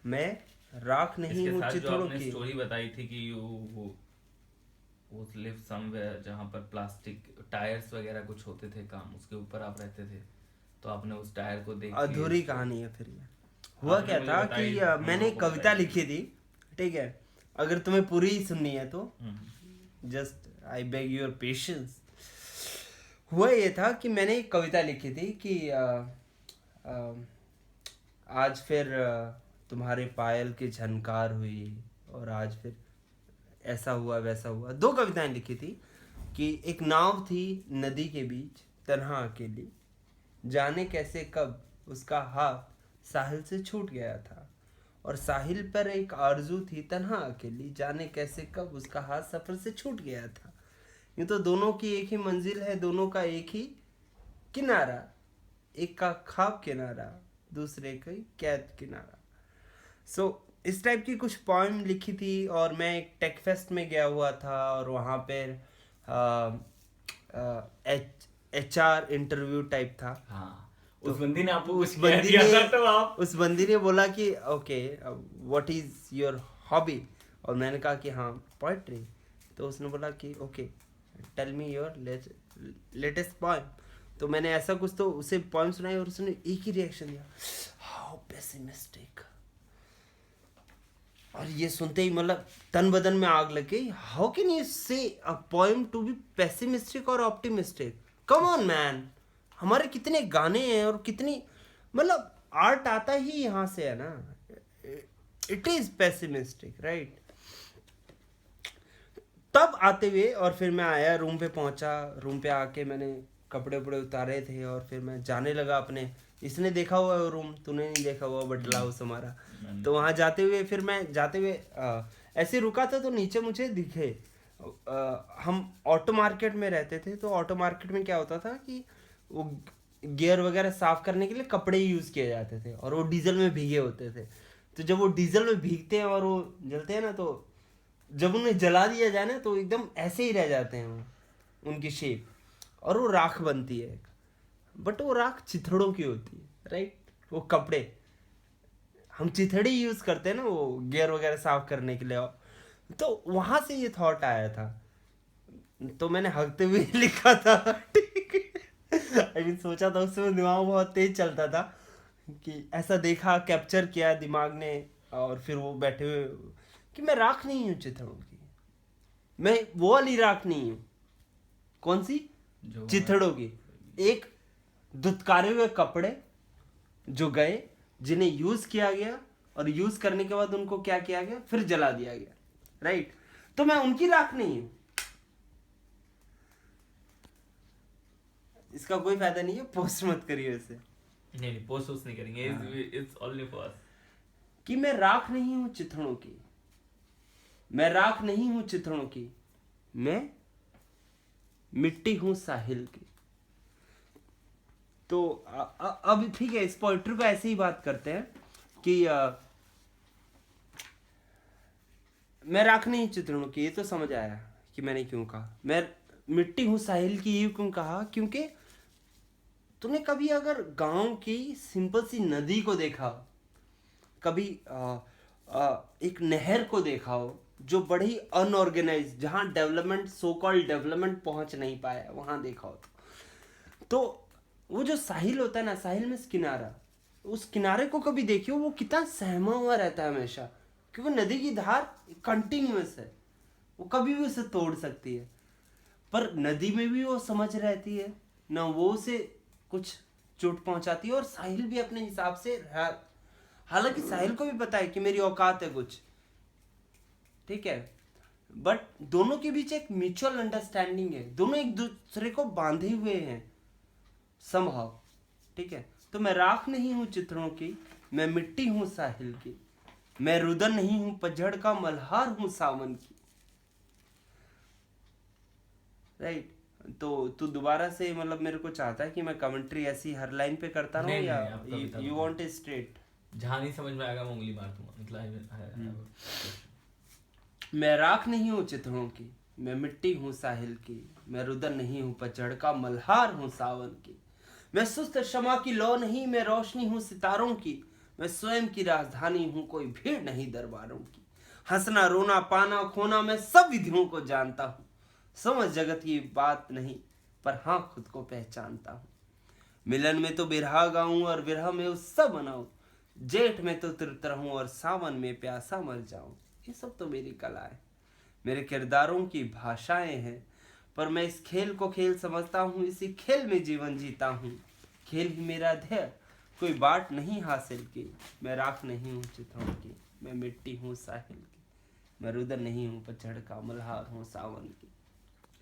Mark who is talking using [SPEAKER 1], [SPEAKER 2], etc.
[SPEAKER 1] मैं राख नहीं
[SPEAKER 2] इसके
[SPEAKER 1] हूँ
[SPEAKER 2] साथ जो
[SPEAKER 1] चिथड़ों
[SPEAKER 2] आपने
[SPEAKER 1] की।
[SPEAKER 2] स्टोरी बताई थी कि वो लिव समवेयर जहाँ पर प्लास्टिक टायर्स वगैरह कुछ होते थे काम, उसके ऊपर आप रहते थे, तो आपने उस टायर को देख के
[SPEAKER 1] अधूरी
[SPEAKER 2] उसको
[SPEAKER 1] कहानी है फिर ये। हुआ
[SPEAKER 2] आपने
[SPEAKER 1] क्या
[SPEAKER 2] मुझे
[SPEAKER 1] था कि
[SPEAKER 2] बताई, हम
[SPEAKER 1] मैंने
[SPEAKER 2] लोगों
[SPEAKER 1] एक
[SPEAKER 2] को
[SPEAKER 1] कविता
[SPEAKER 2] बताई थी।
[SPEAKER 1] लिखी थी, ठीक है, अगर तुम्हें पूरी सुननी है तो
[SPEAKER 2] hmm.
[SPEAKER 1] Just I beg your patience. हुआ ये था कि मैंने एक कविता लिखी थी कि अ, आज फिर तुम्हारे पायल की झनकार हुई, और आज फिर ऐसा हुआ वैसा हुआ। दो कविताएं लिखी थी कि एक नाव थी नदी के बीच तन्हा अकेली, जाने कैसे कब उसका हाथ साहिल से छूट गया था, और साहिल पर एक आरजू थी तन्हा अकेली, जाने कैसे कब उसका हाथ सफर से छूट गया था। यूं तो दोनों की एक ही मंजिल है, दोनों का एक ही किनारा, एक का ख्वाब किनारा, दूसरे का कैद किनारा। सो इस टाइप की कुछ पोइम लिखी थी। और मैं एक टेक फेस्ट में गया हुआ था, और वहाँ पे एच आर इंटरव्यू टाइप था।
[SPEAKER 2] हाँ,
[SPEAKER 1] तो
[SPEAKER 2] उस बंदी ने आपको
[SPEAKER 1] उस
[SPEAKER 2] कुछ कह
[SPEAKER 1] बंदी
[SPEAKER 2] दिया
[SPEAKER 1] ने
[SPEAKER 2] था तो आप
[SPEAKER 1] उस बंदी ने बोला कि okay what is your hobby, और मैंने कहा कि हाँ पोइट्री। तो उसने बोला कि okay tell me your latest poem. तो मैंने ऐसा कुछ तो उसे पोइम सुनाई, और उसने एक ही रिएक्शन दिया, हाउ पेसिमिस्टिक। और ये सुनते ही मतलब तन बदन में आग लग गई। How can you say a poem to be pessimistic और ऑप्टिमिस्टिक? कम ऑन मैन, हमारे कितने गाने हैं और कितनी मतलब आर्ट आता ही यहाँ से है ना। It is pessimistic right. तब आते हुए और फिर मैं आया, रूम पे पहुंचा, रूम पे आके मैंने कपड़े वपड़े उतारे थे, और फिर मैं जाने लगा अपने। इसने देखा हुआ है वो रूम, तूने नहीं देखा हुआ बटला हाउस हमारा।
[SPEAKER 2] मैंने
[SPEAKER 1] तो वहाँ जाते हुए फिर मैं जाते हुए ऐसे रुका था, तो नीचे मुझे दिखे हम ऑटो मार्केट में रहते थे। तो ऑटो मार्केट में क्या होता था कि वो गियर वगैरह साफ करने के लिए कपड़े ही यूज़ किए जाते थे, और वो डीजल में भीगे होते थे। तो जब वो डीजल में भीगते हैं और वो जलते हैं ना, तो जब उन्हें जला दिया जाए ना, तो एकदम ऐसे ही रह जाते हैं वो, उनकी शेप, और वो राख बनती है। बट वो राख चिथड़ों की होती है राइट। वो कपड़े हम चिथड़ी यूज करते हैं ना, वो गियर वगैरह साफ करने के लिए। तो वहां से ये थॉट आया था, तो मैंने हकते हुए लिखा था। ठीक है, आई मीन सोचा था, उसमें दिमाग बहुत तेज चलता था कि ऐसा देखा, कैप्चर किया दिमाग ने। और फिर वो बैठे हुए कि मैं राख नहीं हूँ चिथड़ों की, मैं वो वाली राख नहीं हूँ। कौन सी?
[SPEAKER 2] जो हमारे
[SPEAKER 1] चिथड़ों की। एक दुत्कारे हुए कपड़े जो गए, जिन्हें यूज किया गया, और यूज करने के बाद उनको क्या किया गया, फिर जला दिया गया राइट। तो मैं उनकी राख नहीं हूं। इसका कोई फायदा नहीं है, पोस्ट मत करिए इसे।
[SPEAKER 2] नहीं नहीं, पोस्ट वोस्ट नहीं करेंगे,
[SPEAKER 1] हाँ,
[SPEAKER 2] इट्स ओनली फॉर अस।
[SPEAKER 1] कि मैं राख नहीं हूं चिथड़ों की, मैं राख नहीं हूं चिथड़ों की, मैं मिट्टी हूं साहिल की। तो अब ठीक है, इस पोइट्री को ऐसे ही बात करते हैं कि मैं राख नहीं चित्रणों की, ये तो समझ आया कि मैंने क्यों कहा। मैं मिट्टी हूं साहिल की, ये क्यों कहा? क्योंकि तूने कभी अगर गांव की सिंपल सी नदी को देखा हो, कभी एक नहर को देखा हो जो बड़ी अनऑर्गेनाइज, जहां डेवलपमेंट, सो कॉल्ड डेवलपमेंट पहुंच नहीं पाया, वहां देखा हो, तो वो जो साहिल होता है ना, साहिल में किनारा, उस किनारे को कभी देखियो, वो कितना सहमा हुआ रहता है हमेशा, क्योंकि नदी की धार कंटिन्यूअस है, वो कभी भी उसे तोड़ सकती है। पर नदी में भी वो समझ रहती है ना, वो उसे कुछ चोट पहुंचाती है, और साहिल भी अपने हिसाब से हालांकि साहिल को भी पता है कि मेरी औकात है कुछ, ठीक है, बट दोनों के बीच एक म्यूचुअल अंडरस्टैंडिंग है, दोनों एक दूसरे को बांधे हुए हैं समहाउ, ठीक है। तो मैं राख नहीं हूं चित्रों की, मैं मिट्टी हूं साहिल की, मैं रुदन नहीं हूं पतझड़ का, मल्हार हूं सावन की, राइट। तो तू दोबारा से मतलब मेरे को चाहता है कि मैं कमेंट्री ऐसी हर लाइन पे करता रहूं,
[SPEAKER 2] नहीं नहीं
[SPEAKER 1] या
[SPEAKER 2] नहीं, आप कविता
[SPEAKER 1] यू
[SPEAKER 2] बताओ,
[SPEAKER 1] वांट इट स्ट्रेट?
[SPEAKER 2] जहाँ नहीं समझ में आएगा मैं उंगली मार दूंगा, मतलब I have a question।
[SPEAKER 1] मैं राख नहीं हूं चित्रों की, मैं मिट्टी हूं साहिल की, मैं रुदन नहीं हूं पतझड़ का, मल्हार हूं सावन की, मैं सुस्त शमा की लौ नहीं, मैं रोशनी हूं सितारों की, मैं स्वयं की राजधानी हूँ, कोई भीड़ नहीं दरबारों की। हंसना रोना पाना खोना मैं सब विधियों को जानता हूँ। समझ जगत की बात नहीं, पर हाँ खुद को पहचानता हूँ। मिलन में तो बिरहा गाऊं और विरह में उत्सव मनाऊं। जेठ में तो तृप्त रहूं और सावन में प्यासा मर जाऊं। ये सब तो मेरी कला है, मेरे किरदारों की भाषाएं हैं। पर मैं इस खेल को खेल समझता हूँ, इसी खेल में जीवन जीता हूँ। खेल ही मेरा ध्येय, कोई बाट नहीं हासिल की। मैं राख नहीं हूँ चित्रों की, मैं मिट्टी हूँ साहिल की। मैं रुदन नहीं हूँ पतझड़ का, मल्हार हूँ सावन की।